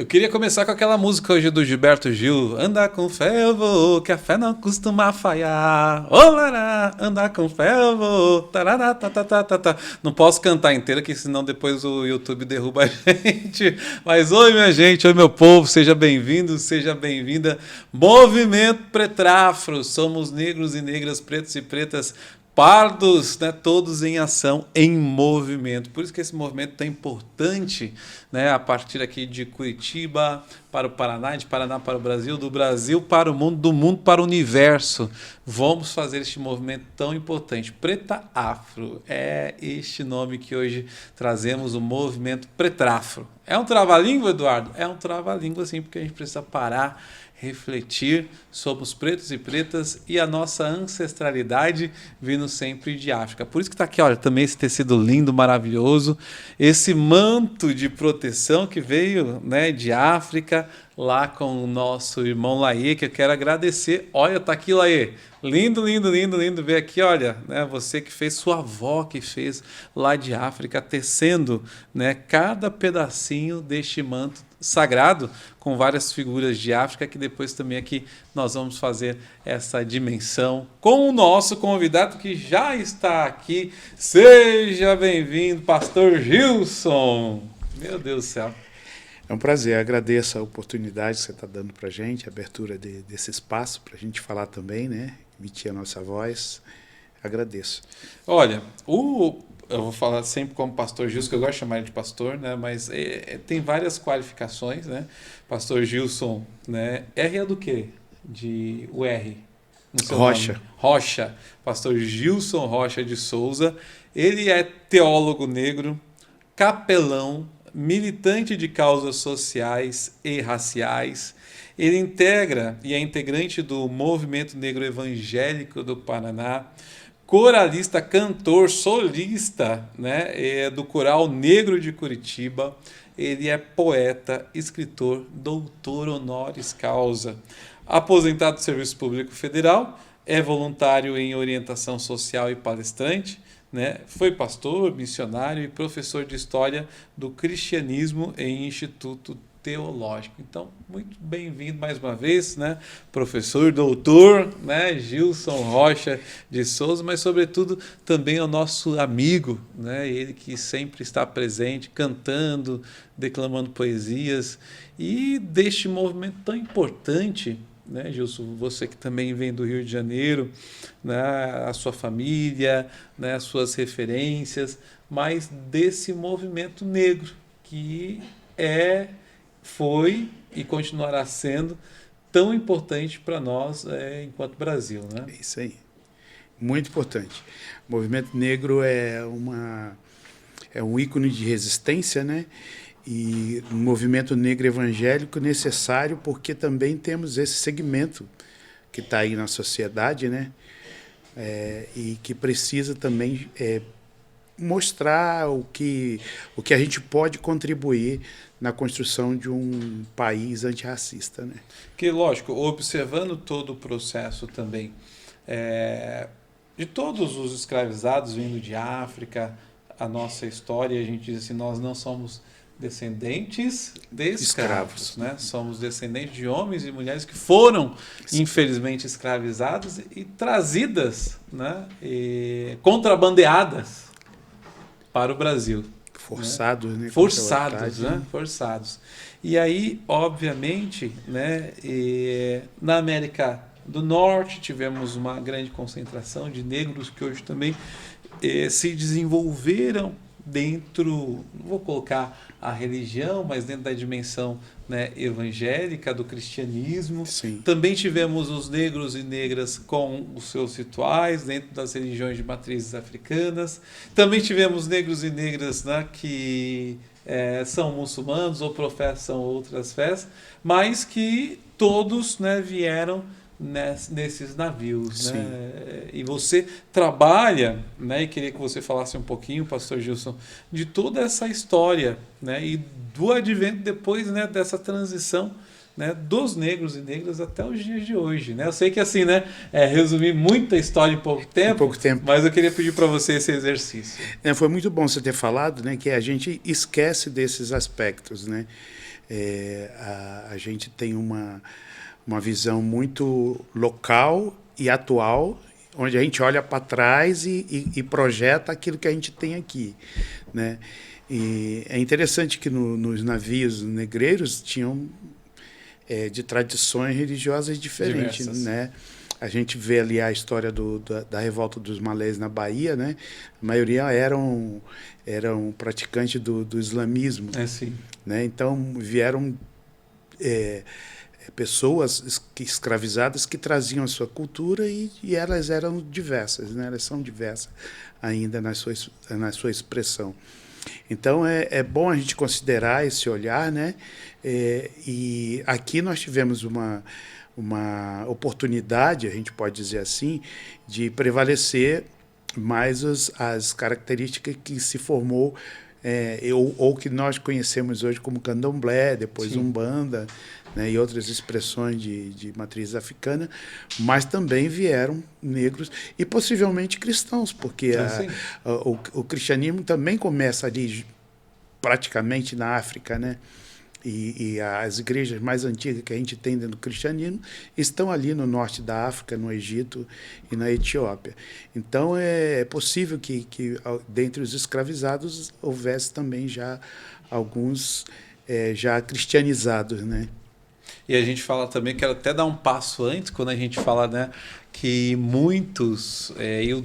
Eu queria começar com aquela música hoje do Gilberto Gil. Andar com fé eu vou, que a fé não costuma falhar. Olará, andar com fé eu vou. Tarará, tá, tá, tá, tá, tá. Não posso cantar inteira, que senão depois o YouTube derruba a gente. Mas oi, minha gente, oi, meu povo, seja bem-vindo, seja bem-vinda. Movimento Pretrafro, somos negros e negras, pretos e pretas, pardos, né, todos em ação, em movimento. Por isso que esse movimento é tão importante, né, a partir aqui de Curitiba para o Paraná, de Paraná para o Brasil, do Brasil para o mundo, do mundo para o universo. Vamos fazer este movimento tão importante. Preta Afro é este nome que hoje trazemos, o movimento Pretrafro. É um trava-língua, Eduardo? É um trava-língua, sim, porque a gente precisa parar, refletir, somos pretos e pretas e a nossa ancestralidade vindo sempre de África. Por isso que está aqui, olha, também esse tecido lindo, maravilhoso, esse manto de proteção que veio, né, de África, lá com o nosso irmão Laê, que eu quero agradecer. Olha, tá aqui, Laê. Lindo, lindo, lindo, lindo ver aqui, olha, né, você que fez, sua avó que fez lá de África, tecendo, né, cada pedacinho deste manto sagrado com várias figuras de África, que depois também aqui nós vamos fazer essa dimensão com o nosso convidado que já está aqui. Seja bem-vindo, Pastor Gilson. Meu Deus do céu. É um prazer, agradeço a oportunidade que você está dando para a gente, a abertura desse espaço para a gente falar também, né? Emitir a nossa voz. Agradeço. Olha, eu vou falar sempre como pastor Gilson, que eu gosto de chamar ele de pastor, né? Mas tem várias qualificações, né? Pastor Gilson, né? R é do quê? O R? No seu Rocha. Nome. Rocha. Pastor Gilson Rocha de Souza. Ele é teólogo negro, capelão, militante de causas sociais e raciais. Ele integra e é integrante do Movimento Negro Evangélico do Paraná, coralista, cantor, solista, né, do Coral Negro de Curitiba. Ele é poeta, escritor, doutor honoris causa, aposentado do Serviço Público Federal, é voluntário em orientação social e palestrante, né? Foi pastor, missionário e professor de História do Cristianismo em Instituto Teológico. Então, muito bem-vindo mais uma vez, né? Professor, doutor, né? Gilson Rocha de Souza, mas sobretudo também é o nosso amigo, né? Ele que sempre está presente, cantando, declamando poesias e deste movimento tão importante, né, Gilson, você que também vem do Rio de Janeiro, né, a sua família, né, as suas referências, mas desse movimento negro que foi e continuará sendo tão importante para nós enquanto Brasil, né? É isso aí. Muito importante. O movimento negro é um ícone de resistência, né? E um movimento negro evangélico necessário porque também temos esse segmento que está aí na sociedade, né? E que precisa também mostrar o que a gente pode contribuir na construção de um país antirracista, né? Que, lógico, observando todo o processo também de todos os escravizados vindo de África, a nossa história, a gente diz assim, nós não somos descendentes de escravos, né? Somos descendentes de homens e mulheres que foram, infelizmente, escravizadas e trazidas, né? E contrabandeadas para o Brasil. Forçados, né? Forçados, né? Forçados. E aí, obviamente, né? Na América do Norte tivemos uma grande concentração de negros que hoje também se desenvolveram dentro, não vou colocar a religião, mas dentro da dimensão, né, evangélica, do cristianismo. Sim. Também tivemos os negros e negras com os seus rituais dentro das religiões de matrizes africanas. Também tivemos negros e negras, né, que são muçulmanos ou professam outras fés, mas que todos, né, vieram nesses navios, né? E você trabalha, né? E queria que você falasse um pouquinho, pastor Gilson, de toda essa história, né? E do advento depois, né, dessa transição, né, dos negros e negras até os dias de hoje, né? Eu sei que assim, né, resumir muita história em pouco tempo, mas eu queria pedir para você esse exercício. Foi muito bom você ter falado, né, que a gente esquece desses aspectos, né? A gente tem uma visão muito local e atual, onde a gente olha para trás e projeta aquilo que a gente tem aqui, né? E é interessante que nos navios negreiros tinham de tradições religiosas diferentes, Diversas. né? A gente vê ali a história da revolta dos malês na Bahia, né? A maioria eram praticantes do islamismo, Sim. né? Então vieram pessoas escravizadas que traziam a sua cultura e elas eram diversas, né? Elas são diversas ainda na sua expressão. Então é bom a gente considerar esse olhar, né? E aqui nós tivemos uma oportunidade, a gente pode dizer assim, de prevalecer mais as características que se formou ou que nós conhecemos hoje como candomblé, depois umbanda, né, e outras expressões de matriz africana, mas também vieram negros e possivelmente cristãos, porque o cristianismo também começa ali praticamente na África, né? E as igrejas mais antigas que a gente tem dentro do cristianismo estão ali no norte da África, no Egito e na Etiópia. Então é possível que dentre os escravizados houvesse também já alguns já cristianizados, né? E a gente fala também, quero até dar um passo antes, quando a gente fala, né, que muitos,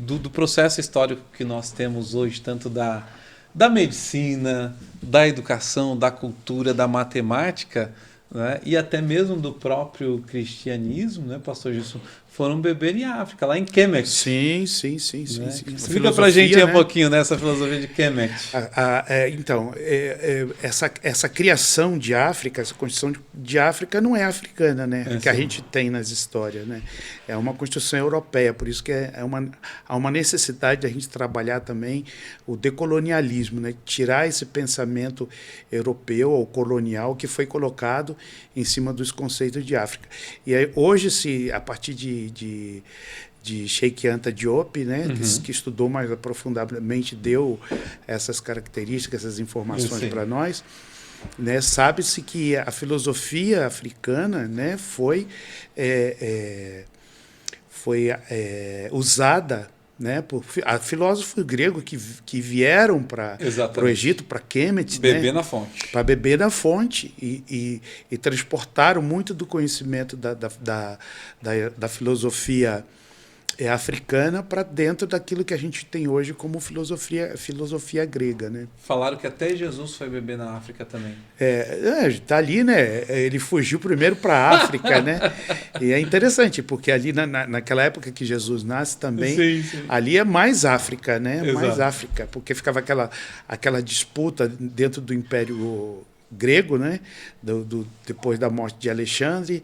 do processo histórico que nós temos hoje, tanto da medicina, da educação, da cultura, da matemática, né, e até mesmo do próprio cristianismo, né, pastor Gilson, foram beber em África, lá em Kemet. Sim. Né? Explica pra gente aí um pouquinho dessa filosofia de Kemet. Então, essa criação de África, essa construção de África não é africana, né? Que a gente tem nas histórias, né? É uma construção europeia, por isso que há uma necessidade de a gente trabalhar também o decolonialismo, né? Tirar esse pensamento europeu ou colonial que foi colocado em cima dos conceitos de África. E aí, hoje, a partir de Cheikh Anta Diop, né, que estudou mais aprofundadamente, deu essas características, essas informações para nós, né, sabe-se que a filosofia africana, né, foi usada, né, por filósofos gregos que vieram para o Egito, para Kemet, beber, né, na fonte, para beber na fonte e transportaram muito do conhecimento da filosofia africana para dentro daquilo que a gente tem hoje como filosofia grega, né? Falaram que até Jesus foi beber na África também. Tá ali, né? Ele fugiu primeiro para a África, né? E é interessante, porque ali naquela época que Jesus nasce também, ali é mais África, né? Exato. Mais África, porque ficava aquela disputa dentro do Império grego, né? Depois da morte de Alexandre,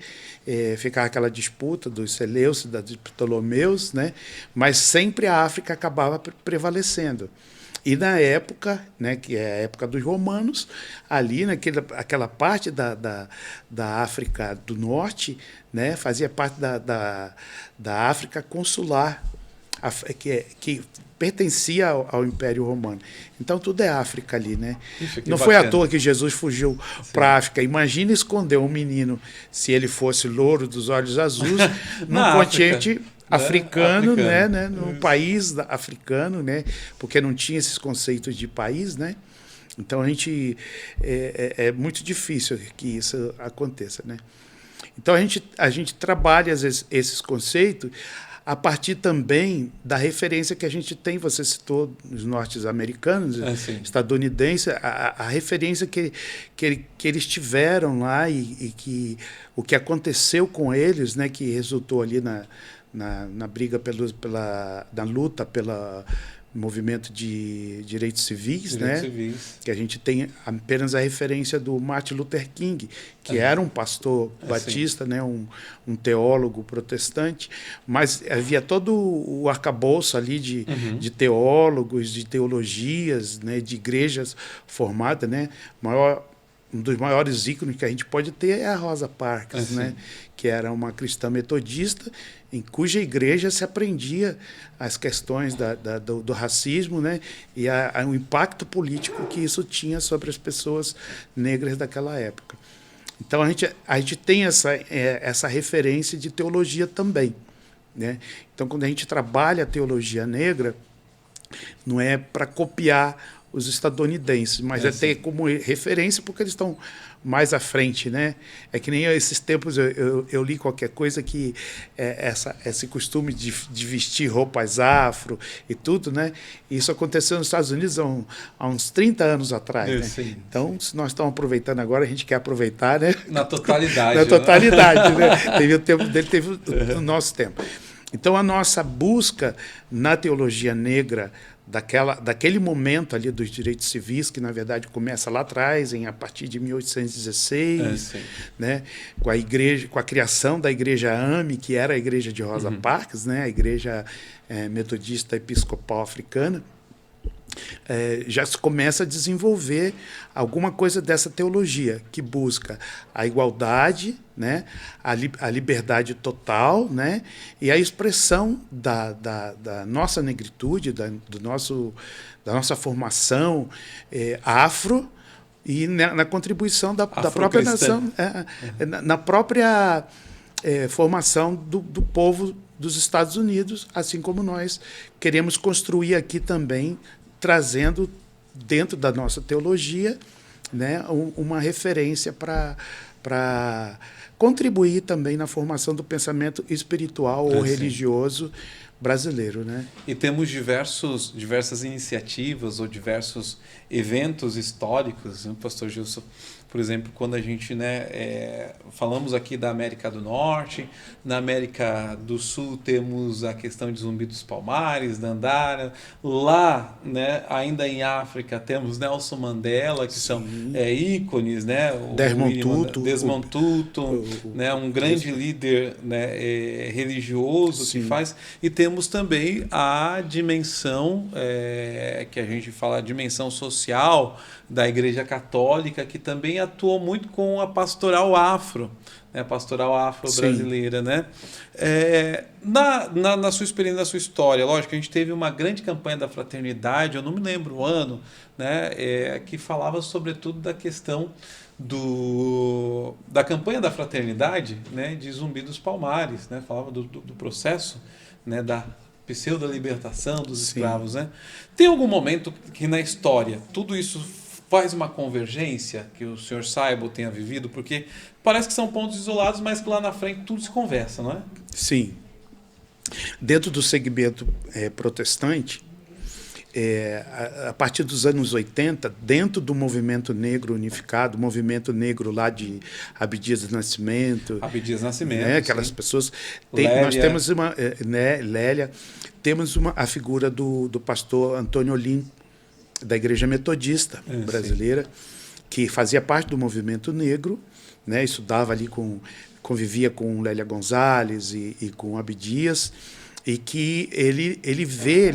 ficava aquela disputa dos Seleucidas, dos Ptolomeus, né? Mas sempre a África acabava prevalecendo. E na época, né, que é a época dos romanos, ali aquela parte da África do Norte, né, fazia parte da África consular, que pertencia ao Império Romano. Então tudo é África ali, né? Não foi à toa que Jesus fugiu para a África. Imagina esconder um menino, se ele fosse louro dos olhos azuis, num continente africano, né? Num país africano, né? Porque não tinha esses conceitos de país, né? Então a gente é muito difícil que isso aconteça, né? Então a gente trabalha às vezes esses conceitos a partir também da referência que a gente tem, você citou os norte-americanos, estadunidenses, a referência que eles tiveram lá e que o que aconteceu com eles, né, que resultou ali na briga na luta pelo movimento de direitos civis, que a gente tem apenas a referência do Martin Luther King, que era um pastor batista, né, um teólogo protestante, mas havia todo o arcabouço ali de teólogos, de teologias, né, de igrejas formadas, né, um dos maiores ícones que a gente pode ter é a Rosa Parks, né, que era uma cristã metodista, em cuja igreja se aprendia as questões do racismo, né, e o impacto político que isso tinha sobre as pessoas negras daquela época. Então a gente tem essa referência de teologia também, né? Então quando a gente trabalha a teologia negra, não é para copiar os estadunidenses, mas é ter como referência porque eles estão mais à frente, né? É que nem esses tempos eu li qualquer coisa que esse costume de vestir roupas afro e tudo, né? Isso aconteceu nos Estados Unidos há uns 30 anos atrás, né? Sim, então, se nós estamos aproveitando agora, a gente quer aproveitar, né? Na totalidade. Na totalidade, né? Teve o tempo dele, teve o nosso tempo. Então, a nossa busca na teologia negra daquele momento ali dos direitos civis, que na verdade começa lá atrás, a partir de 1816, né, com a criação da igreja AME, que era a igreja de Rosa Parks, né, a igreja metodista episcopal africana, já se começa a desenvolver alguma coisa dessa teologia que busca a igualdade, né, a liberdade total, né, e a expressão da nossa negritude, da nossa formação afro, e na contribuição da própria nação, na própria formação do povo dos Estados Unidos, assim como nós queremos construir aqui também, trazendo dentro da nossa teologia, né, uma referência para contribuir também na formação do pensamento espiritual ou religioso brasileiro, né? E temos diversas iniciativas ou diversos eventos históricos, né, Pastor Gilson? Por exemplo, quando a gente, né, falamos aqui da América do Norte, na América do Sul temos a questão de Zumbi dos Palmares, Dandara, lá, né, ainda em África temos Nelson Mandela, que são ícones, né, Desmond Tutu, né, um grande líder, né, religioso que faz, e temos também a dimensão, que a gente fala, a dimensão social da Igreja Católica, que também atuou muito com a pastoral afro, né, a pastoral afro-brasileira, né? Na sua experiência, na sua história, lógico, a gente teve uma grande campanha da fraternidade, eu não me lembro o ano, né, que falava sobretudo da questão da campanha da fraternidade, né, de Zumbi dos Palmares, né, falava do processo, né, da pseudo-libertação dos escravos, né? Tem algum momento que na história tudo isso faz uma convergência, que o senhor saiba ou tenha vivido, porque parece que são pontos isolados, mas que lá na frente tudo se conversa, não é? Sim. Dentro do segmento protestante, a partir dos anos 80, dentro do movimento negro unificado, movimento negro lá de Abdias Nascimento, né, aquelas pessoas, nós temos Lélia, temos a figura do pastor Antônio Olim, da Igreja Metodista brasileira, que fazia parte do movimento negro, né, estudava ali convivia com Lélia Gonzalez e com Abdias, e que ele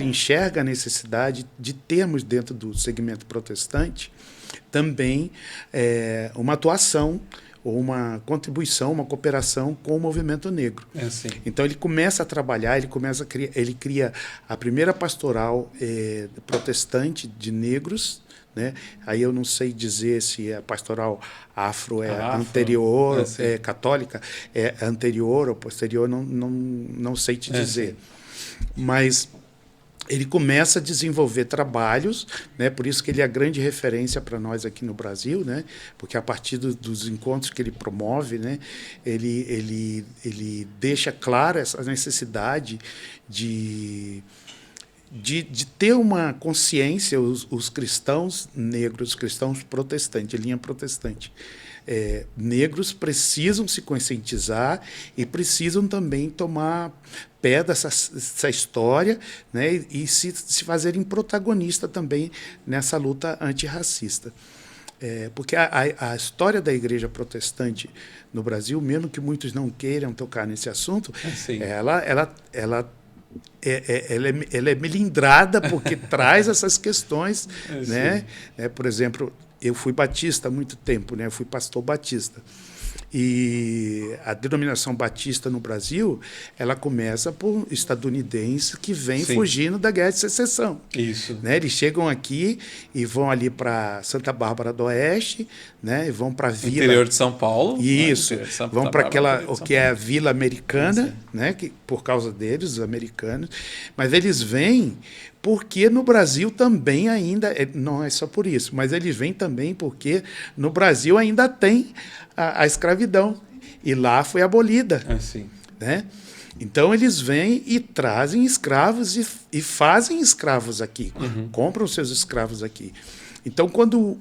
enxerga a necessidade de termos dentro do segmento protestante também uma atuação ou uma contribuição, uma cooperação com o movimento negro. Então ele começa a trabalhar, ele cria a primeira pastoral protestante de negros, né? Aí eu não sei dizer se a pastoral afro anterior, católica é anterior ou posterior, não sei te dizer. Mas ele começa a desenvolver trabalhos, né? Por isso que ele é a grande referência para nós aqui no Brasil, né? Porque a partir dos encontros que ele promove, né? Ele deixa clara essa necessidade de ter uma consciência, os cristãos negros, os cristãos protestantes, linha protestante, negros precisam se conscientizar e precisam também tomar pé dessa história, né, e se fazerem protagonista também nessa luta antirracista. Porque a história da igreja protestante no Brasil, mesmo que muitos não queiram tocar nesse assunto, ela é melindrada porque traz essas questões, né? Por exemplo, eu fui batista há muito tempo, né? Eu fui pastor batista. E a denominação batista no Brasil, ela começa por estadunidenses que vêm fugindo da Guerra de Secessão. Isso. Né? Eles chegam aqui e vão ali para Santa Bárbara do Oeste, né? E vão para a Vila... Interior de São Paulo. Isso. Né? Vão para aquela, o que é a Vila Americana, né? Que, por causa deles, os americanos. Mas eles vêm porque no Brasil também ainda... Não é só por isso, mas eles vêm também porque no Brasil ainda tem a escravidão. E lá foi abolida. Sim. Né? Então, eles vêm e trazem escravos e fazem escravos aqui. Compram seus escravos aqui. Então, quando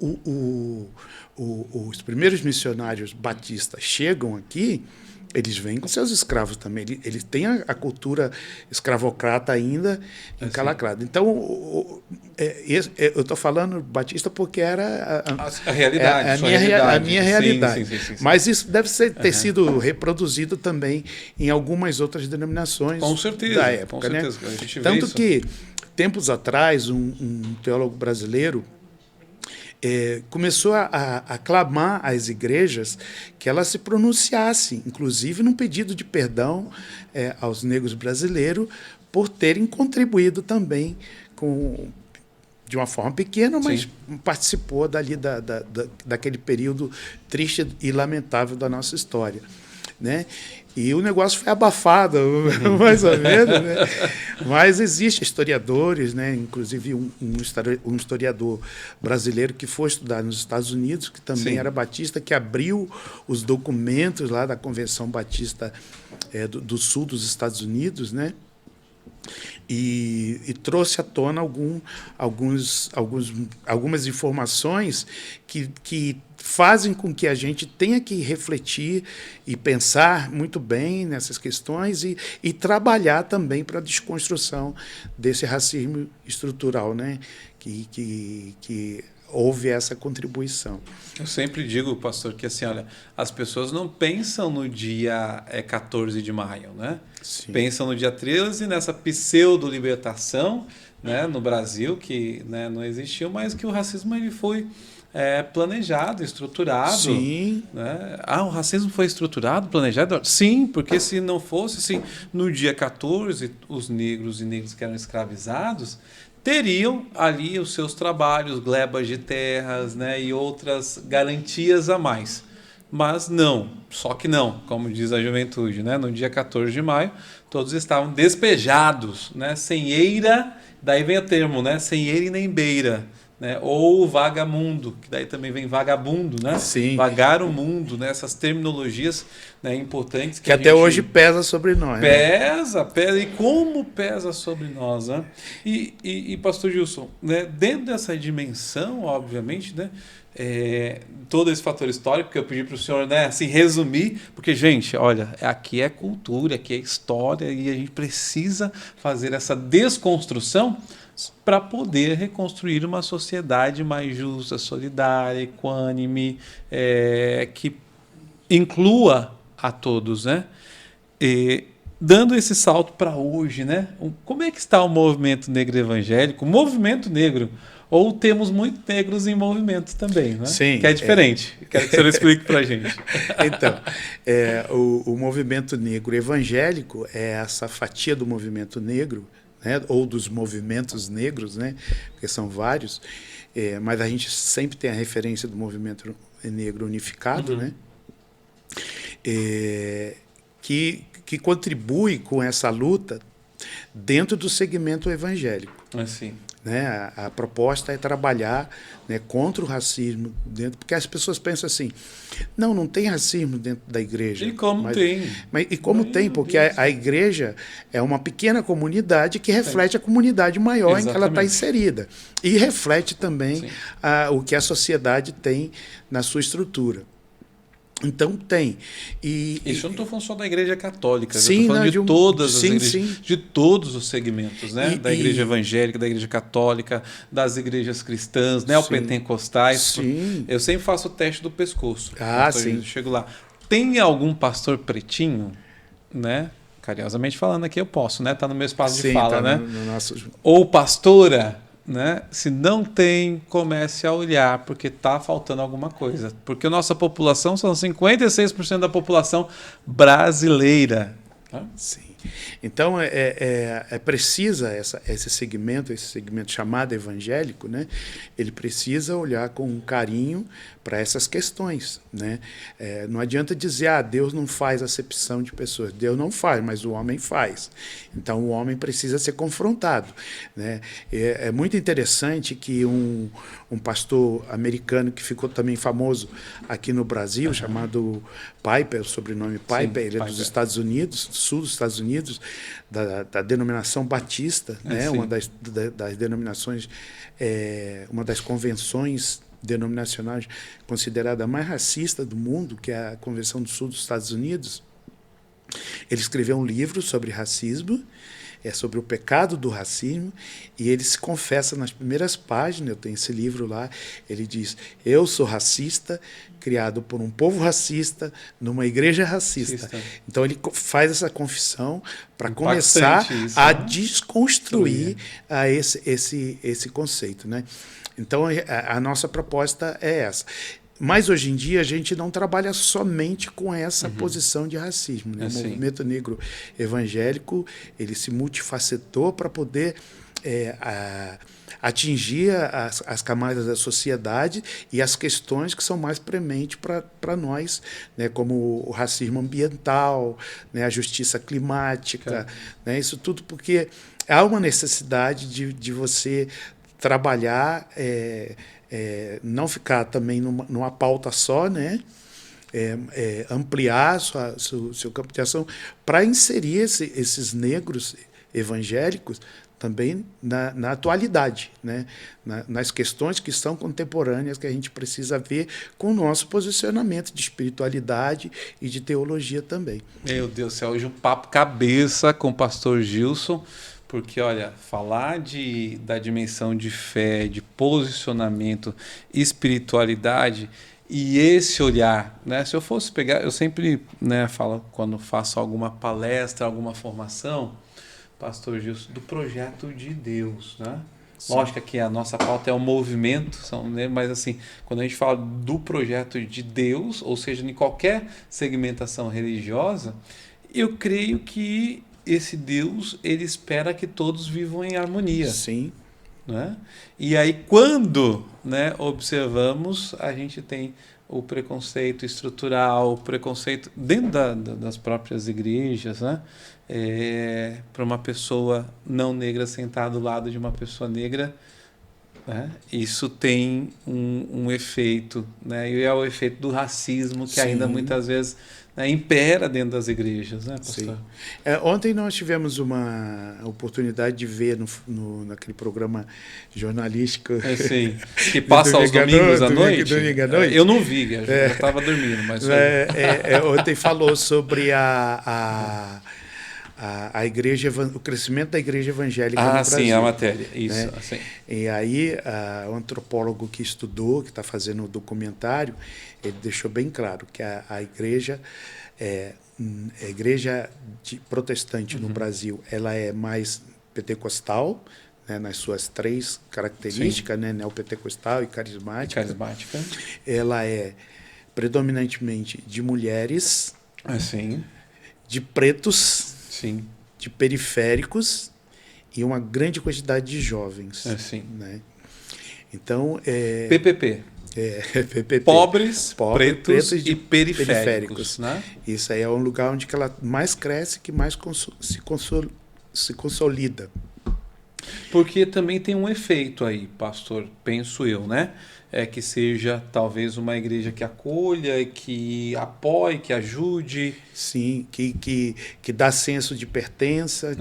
os primeiros missionários batistas chegam aqui, eles vêm com seus escravos também. Eles têm a cultura escravocrata ainda encalacrada. Então, eu estou falando batista porque era a realidade. A minha realidade. Sim. Mas isso deve ter sido reproduzido também em algumas outras denominações da época. Com certeza. Né? A gente Tanto vê isso. que, tempos atrás, um teólogo brasileiro começou a clamar às igrejas que elas se pronunciassem, inclusive num pedido de perdão aos negros brasileiros por terem contribuído também de uma forma pequena, mas participou dali daquele período triste e lamentável da nossa história. Né? E o negócio foi abafado, mais ou menos. Né? Mas existem historiadores, né? Inclusive um historiador brasileiro que foi estudar nos Estados Unidos, que também era batista, que abriu os documentos lá da Convenção Batista do Sul dos Estados Unidos, né? E trouxe à tona algumas informações que fazem com que a gente tenha que refletir e pensar muito bem nessas questões e trabalhar também para a desconstrução desse racismo estrutural, né? que houve essa contribuição. Eu sempre digo, pastor, que assim, olha, as pessoas não pensam no dia 14 de maio, né? Sim. Pensam no dia 13, nessa pseudo-libertação, né, no Brasil, que, né, não existiu, mas que o racismo ele foi planejado, estruturado. Sim. Né? O racismo foi estruturado, planejado? Sim, porque se não fosse assim, no dia 14, os negros e negras que eram escravizados teriam ali os seus trabalhos, glebas de terras, né, e outras garantias a mais. Mas não, só que não, como diz a juventude, né? No dia 14 de maio, todos estavam despejados, né? Sem eira, daí vem o termo, né? Sem eira e nem beira. Né? Ou vagamundo, que daí também vem vagabundo, né? Sim. Vagar o mundo, né? Essas terminologias, né, importantes. Que até hoje pesa sobre nós. Pesa, e como pesa sobre nós. Né? E pastor Gilson, né, dentro dessa dimensão, obviamente, né, todo esse fator histórico que eu pedi para o senhor, né, assim, resumir, porque, gente, olha, aqui é cultura, aqui é história, e a gente precisa fazer essa desconstrução para poder reconstruir uma sociedade mais justa, solidária, equânime, que inclua a todos, né? Dando esse salto para hoje, né? Como é que está o movimento negro evangélico? O movimento negro, ou temos muitos negros em movimento também, né? Sim. Que é diferente. Quero que o senhor explique para a gente. Então, o movimento negro evangélico é essa fatia do movimento negro, né, ou dos movimentos negros, né, porque são vários, mas a gente sempre tem a referência do movimento negro unificado, né, que contribui com essa luta dentro do segmento evangélico. Assim. Né? A proposta é trabalhar, né, contra o racismo dentro, porque as pessoas pensam assim, não tem racismo dentro da igreja. E como tem? E como tem, porque a igreja é uma pequena comunidade que reflete a comunidade maior. Exatamente. Em que ela está inserida. E reflete também o que a sociedade tem na sua estrutura. Então tem. Isso eu não estou falando só da Igreja Católica, sim, eu estou falando de todas as igrejas, sim. De todos os segmentos, né? Da Igreja Evangélica, da Igreja Católica, das igrejas cristãs, neopentecostais. Sim. Eu sempre faço o teste do pescoço. Sim. Eu chego lá. Tem algum pastor pretinho, né? Carinhosamente falando aqui, eu posso, né? Tá no meu espaço de fala, né? No nosso... Ou pastora né? Se não tem, comece a olhar, porque está faltando alguma coisa. Porque a nossa população são 56% da população brasileira. Tá? Sim. Então, precisa esse segmento chamado evangélico, né? Ele precisa olhar com carinho para essas questões, né? Não adianta dizer, Deus não faz acepção de pessoas. Deus não faz, mas o homem faz. Então, o homem precisa ser confrontado, né? É muito interessante que um pastor americano que ficou também famoso aqui no Brasil, chamado Piper, o sobrenome Piper, Sim, ele é dos Estados Unidos, do sul dos Estados Unidos, da denominação batista, né? Uma das denominações, uma das convenções denominacionais considerada a mais racista do mundo, que é a Convenção do Sul dos Estados Unidos. Ele escreveu um livro sobre racismo, sobre o pecado do racismo, e ele se confessa nas primeiras páginas, eu tenho esse livro lá, ele diz, eu sou racista, criado por um povo racista, numa igreja racista. Então ele faz essa confissão para começar a desconstruir esse conceito, né? Então a nossa proposta é essa. Mas hoje em dia a gente não trabalha somente com essa posição de racismo, né? O movimento negro evangélico, ele se multifacetou para poder atingir as camadas da sociedade e as questões que são mais prementes para nós, né? Como o racismo ambiental, né? A justiça climática, né? Isso tudo porque há uma necessidade de você trabalhar, não ficar também numa pauta só, né? Ampliar seu campo de ação para inserir esses negros evangélicos também na atualidade, né? Nas questões que são contemporâneas, que a gente precisa ver com o nosso posicionamento de espiritualidade e de teologia também. Meu Deus do céu, hoje um papo cabeça com o pastor Gilson. Porque, olha, falar da dimensão de fé, de posicionamento, espiritualidade e esse olhar, né? Se eu fosse pegar, eu sempre, né, falo quando faço alguma palestra, alguma formação, pastor Gilson, do projeto de Deus, né? Sim. Lógico que a nossa pauta é o movimento, né? Mas assim, quando a gente fala do projeto de Deus, ou seja, em qualquer segmentação religiosa, eu creio que esse Deus, ele espera que todos vivam em harmonia. Sim. Né? E aí, quando, né, observamos, a gente tem o preconceito estrutural, o preconceito dentro das próprias igrejas, né? Para uma pessoa não negra sentar do lado de uma pessoa negra, né? Isso tem um efeito, né? E é o efeito do racismo que ainda muitas vezes, né, impera dentro das igrejas, né, pastor? Ontem nós tivemos uma oportunidade de ver naquele programa jornalístico que passa aos domingos à noite. Domingo à noite. Eu não vi, eu já estava dormindo, mas ontem falou sobre a igreja, o crescimento da igreja evangélica no Brasil. Sim, a matéria, isso. Né? Assim. E aí, o antropólogo que estudou, que está fazendo o documentário, ele deixou bem claro que a igreja, a igreja protestante no Brasil, ela é mais pentecostal, né, nas suas três características, né, neopentecostal e carismática. Ela é predominantemente de mulheres, de pretos, de periféricos e uma grande quantidade de jovens. Né? Então, PPP. PPP. Pobres, pretos e periféricos. Né? Isso aí é um lugar onde ela mais cresce, que mais se consolida. Porque também tem um efeito aí, pastor, penso eu, né? Que seja talvez uma igreja que acolha, que apoie, que ajude. Sim, que dá senso de pertença,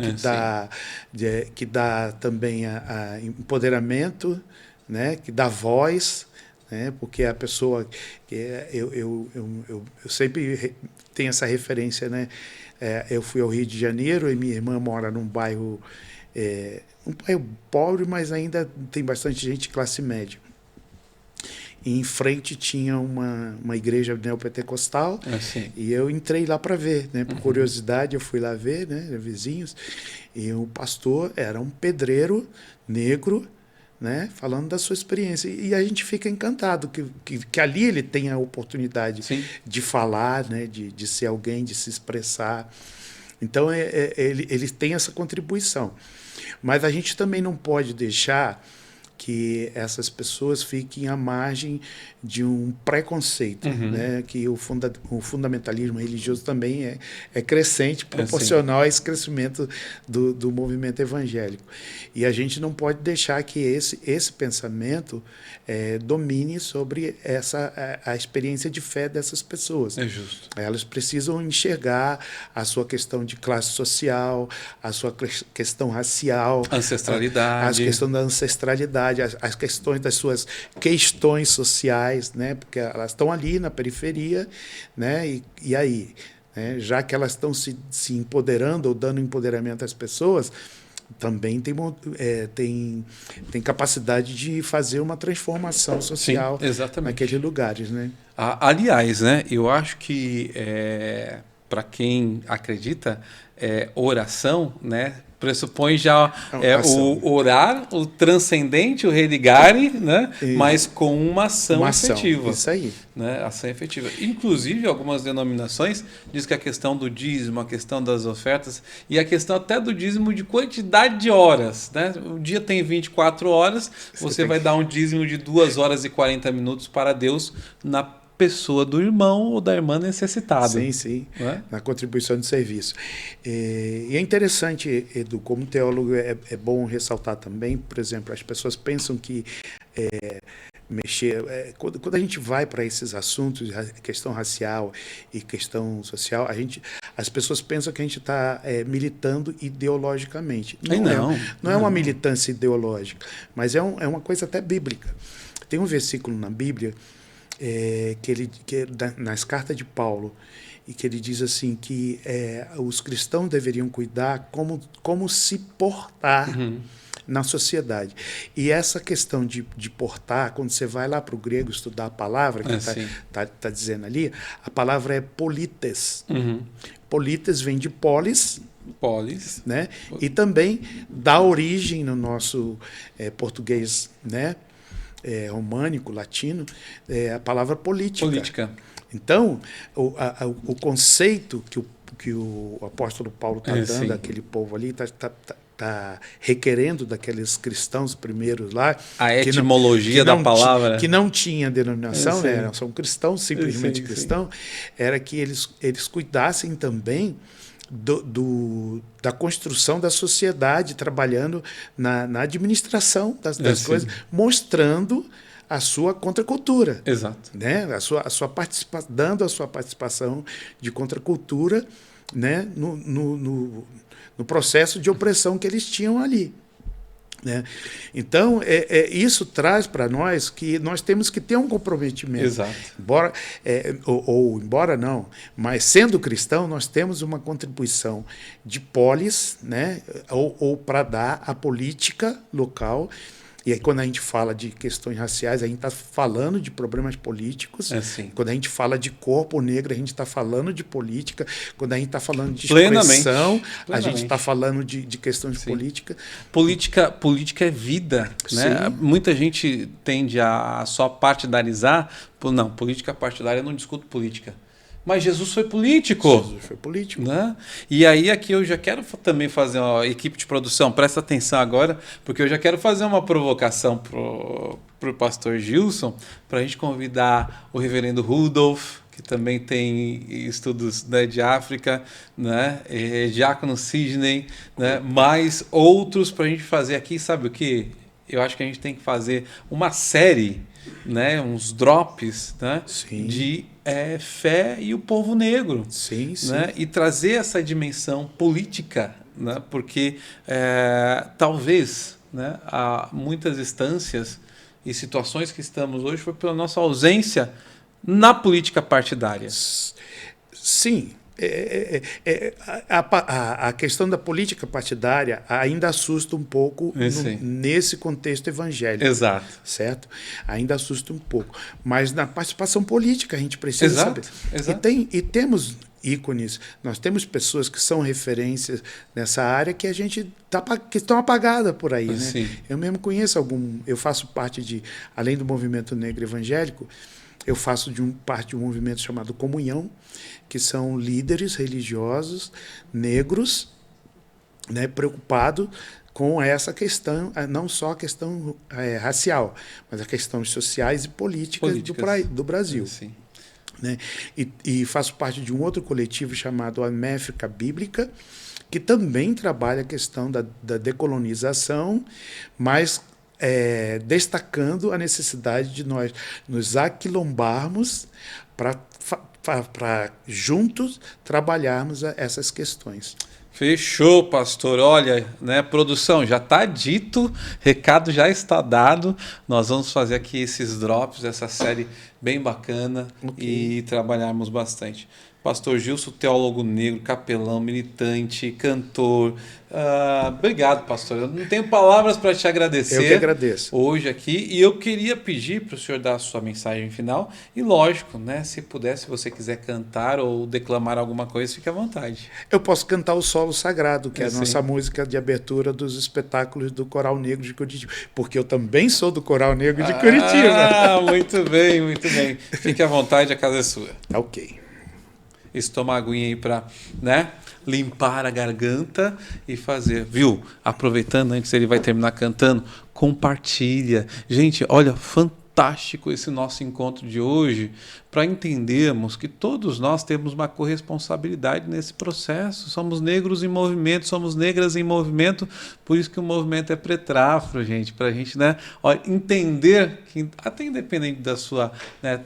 que dá também a empoderamento, né? Que dá voz, né? Porque a pessoa... Eu sempre tenho essa referência, né? Eu fui ao Rio de Janeiro e minha irmã mora num bairro... um bairro pobre, mas ainda tem bastante gente de classe média. E em frente tinha uma igreja neopentecostal, e eu entrei lá para ver, né? Por curiosidade, eu fui lá ver, né? Vizinhos, e o pastor era um pedreiro negro, né, falando da sua experiência. E a gente fica encantado que ali ele tem a oportunidade Sim. de falar, né, de ser alguém, de se expressar. Então, ele tem essa contribuição. Mas a gente também não pode deixar que essas pessoas fiquem à margem de um preconceito, né? Que o fundamentalismo religioso também é crescente, proporcional a esse crescimento do movimento evangélico. E a gente não pode deixar que esse pensamento domine sobre a experiência de fé dessas pessoas. É justo. Elas precisam enxergar a sua questão de classe social, a sua questão racial, ancestralidade, a questão da ancestralidade, as questões das suas questões sociais, né? Porque elas estão ali na periferia, né? E aí, né? Já que elas estão se empoderando ou dando empoderamento às pessoas, também tem capacidade de fazer uma transformação social. Sim, exatamente, naqueles lugares, né? Aliás, né? Eu acho que para quem acredita, oração, né? Pressupõe já o orar, o transcendente, o religare, né? Mas com uma ação efetiva. Isso aí. Né? Ação efetiva. Inclusive, algumas denominações diz que a questão do dízimo, a questão das ofertas e a questão até do dízimo de quantidade de horas. Né? O dia tem 24 horas, você vai dar um dízimo de 2 horas e 40 minutos para Deus na pessoa do irmão ou da irmã necessitada. Sim, sim, é? Na contribuição de serviço. E é interessante, Edu, como teólogo é bom ressaltar também, por exemplo, as pessoas pensam que quando a gente vai para esses assuntos, questão racial e questão social, as pessoas pensam que a gente está militando ideologicamente. Não é uma militância ideológica, mas é uma coisa até bíblica. Tem um versículo na Bíblia nas cartas de Paulo, e que ele diz assim que os cristãos deveriam cuidar como se portar na sociedade. E essa questão de portar, quando você vai lá para o grego estudar a palavra que está dizendo ali, a palavra é polites. Polites vem de polis, né? E também dá origem no nosso português, né? Românico, latino, a palavra política. Então, o conceito que o apóstolo Paulo está dando àquele povo ali, está requerendo daqueles cristãos primeiros lá. A etimologia da palavra. Que não tinha denominação, né? São cristãos, simplesmente cristãos, era que eles cuidassem também da construção da sociedade, trabalhando na administração das coisas, mostrando a sua contracultura. Exato. Né? Dando a sua participação de contracultura, né? no processo de opressão que eles tinham ali. Né? Então, isso traz para nós que nós temos que ter um comprometimento. Exato. Embora não, mas sendo cristão, nós temos uma contribuição de polis, né? ou para dar à política local. E aí, quando a gente fala de questões raciais, a gente está falando de problemas políticos. Quando a gente fala de corpo negro, a gente está falando de política. Quando a gente está falando de expressão, a gente está falando de questões de política. Política é vida. Né? Muita gente tende a só partidarizar. Não, política partidária, eu não discuto política. Mas Jesus foi político. Jesus foi político. Né? E aí aqui eu já quero também fazer uma equipe de produção, presta atenção agora, porque eu já quero fazer uma provocação pro pastor Gilson, para a gente convidar o reverendo Rudolf, que também tem estudos, né, de África, né? Diácono Sidney, né? Mais outros para a gente fazer aqui, sabe o quê? Eu acho que a gente tem que fazer uma série, né, uns drops, né, de fé e o povo negro, né, e trazer essa dimensão política, né, porque talvez, né, há muitas instâncias e situações que estamos hoje foi pela nossa ausência na política partidária. Sim. A questão da política partidária ainda assusta um pouco nesse contexto evangélico. Exato. Certo? Ainda assusta um pouco. Mas na participação política a gente precisa saber. Exato. E temos ícones, nós temos pessoas que são referências nessa área que a gente que estão apagadas por aí, né? Sim. Eu mesmo conheço eu faço parte além do movimento negro evangélico, eu faço parte de um movimento chamado Comunhão, que são líderes religiosos negros, né, preocupados com essa questão, não só a questão racial, mas as questões sociais e políticas. Do Brasil. Sim. Né? E faço parte de um outro coletivo chamado a Méfica Bíblica, que também trabalha a questão da decolonização, mas destacando a necessidade de nós nos aquilombarmos para juntos trabalharmos essas questões. Fechou, pastor. Olha, né, produção, já está dito, recado já está dado. Nós vamos fazer aqui esses drops, essa série bem bacana, e trabalharmos bastante. Pastor Gilson, teólogo negro, capelão, militante, cantor. Obrigado, pastor. Eu não tenho palavras para te agradecer. Eu que agradeço. Hoje aqui. E eu queria pedir para o senhor dar a sua mensagem final. E lógico, né, se puder, se você quiser cantar ou declamar alguma coisa, fique à vontade. Eu posso cantar o Solo Sagrado, que é a nossa música de abertura dos espetáculos do Coral Negro de Curitiba. Porque eu também sou do Coral Negro de Curitiba. Muito bem, muito bem. Fique à vontade, a casa é sua. Ok. Toma uma aguinha aí para, né, limpar a garganta e fazer. Viu? Aproveitando, antes ele vai terminar cantando, compartilha. Gente, olha, fantástico esse nosso encontro de hoje para entendermos que todos nós temos uma corresponsabilidade nesse processo. Somos negros em movimento, somos negras em movimento, por isso que o movimento é pretrafro, gente, para a gente, né, olha, entender que, até independente da sua, né,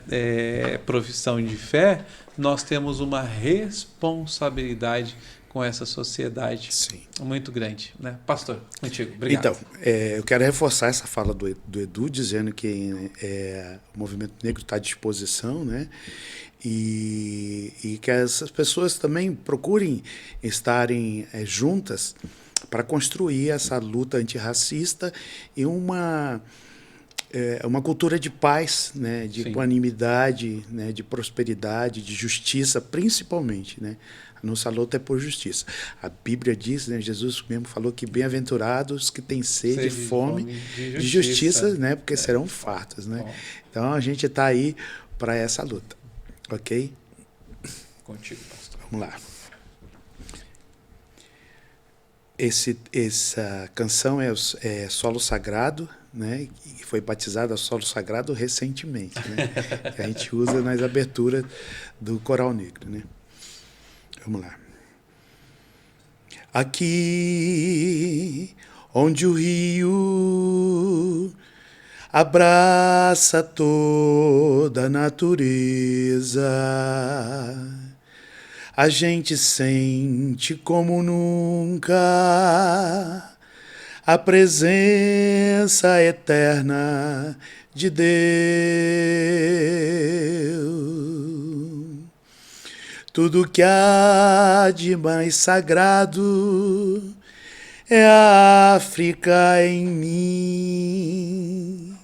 profissão de fé, nós temos uma responsabilidade com essa sociedade. Sim. Muito grande, né? Pastor, contigo. Obrigado. Então, eu quero reforçar essa fala do Edu, dizendo que o movimento negro está à disposição, né? E que essas pessoas também procurem estarem juntas para construir essa luta antirracista e uma cultura de paz, né, de Sim. equanimidade, né, de prosperidade, de justiça, principalmente, né? A nossa luta é por justiça. A Bíblia diz, né, Jesus mesmo falou que bem-aventurados que têm sede e fome de justiça, né, porque serão fartos, né? Bom. Então a gente está aí para essa luta, ok? Contigo, pastor. Vamos lá. Essa canção é Solo Sagrado, né? E foi batizada Solo Sagrado recentemente, né? Que a gente usa nas aberturas do Coral Negro, né? Vamos lá. Aqui, onde o rio abraça toda a natureza, a gente sente como nunca a presença eterna de Deus. Tudo que há de mais sagrado é a África em mim,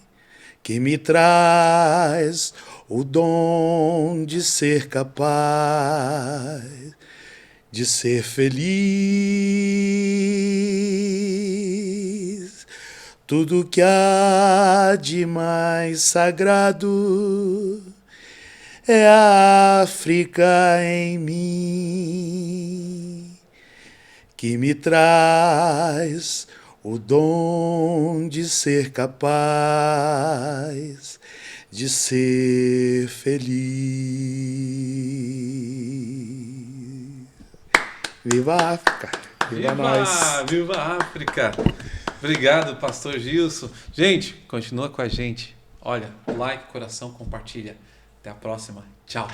que me traz o dom de ser capaz de ser feliz. Tudo que há de mais sagrado é a África em mim, que me traz o dom de ser capaz de ser feliz. Viva a África! Viva nós! Viva a África! Obrigado, pastor Gilson. Gente, continua com a gente. Olha, like, coração, compartilha. Até a próxima. Tchau.